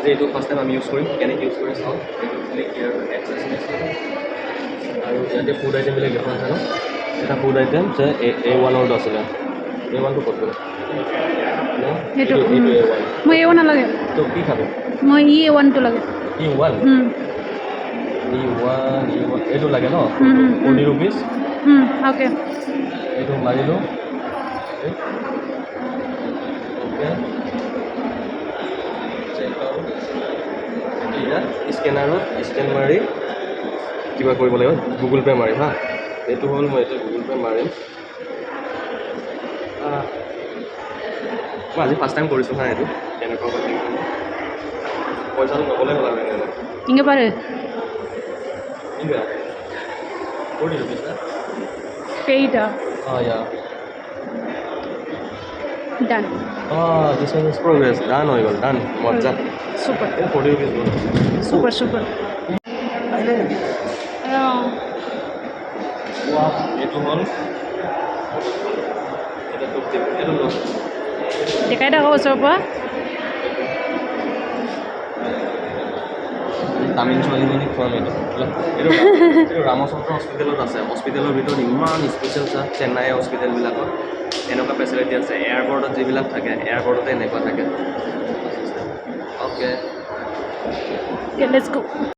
আজি এইটো first time আমি ইউজ কৰিম কেনেকৈ ইউজ কৰি চাওঁ এইটো ক্লিক ইয়াৰ এক্সেছ আৰু ইয়াতে ফুড আইটেমবিলাক দেখুৱা আছে ন এটা ফুড আইটেম যে A1ৰ আছিলে A1টো ক'ত গ'ল এইটো A1 মই A1 নালাগে তো কি খাবি মই A1টো লাগে E1 এইটো লাগে ন 40 ৰুপিজ অ'কে এইটো মাৰিলোঁ অ'কে এতিয়া স্কেনাৰত স্কেন মাৰি কিবা কৰিব লাগিব গুগল পে' মাৰিম হা এইটো হ'ল মই এতিয়া গুগল পে' মাৰিম মই আজি ফাৰ্ষ্ট টাইম কৰিছোঁ হা এইটো কেনেকুৱা পইচাটো নগ'লে হ'ল আৰু এনেকৈ இங்கே பாரு ইংগা 40 ৰুপিজ না பெய்டா yeah done this one is progress done হৈ গ'ল done মজা সুপার 40 ৰুপিজ গ'ল সুপার সুপার আহিলে নেকি এইটো হ'ল এটা তোক দিম এইটো লওঁ দেখাই থাকো ওচৰৰ পৰা তামিল ছোৱালীজনীক খুৱাম এইটো এইটো ৰামচন্দ্ৰ হস্পিটেলত আছে হস্পিটেলৰ ভিতৰত ইমান স্পেচিয়েল আছে চেন্নাই হস্পিটেলবিলাকত এনেকুৱা ফেচিলিটি আছে এয়াৰপৰ্টত যিবিলাক থাকে এয়াৰপৰ্টতে এনেকুৱা থাকে অ'কে লেটছ গো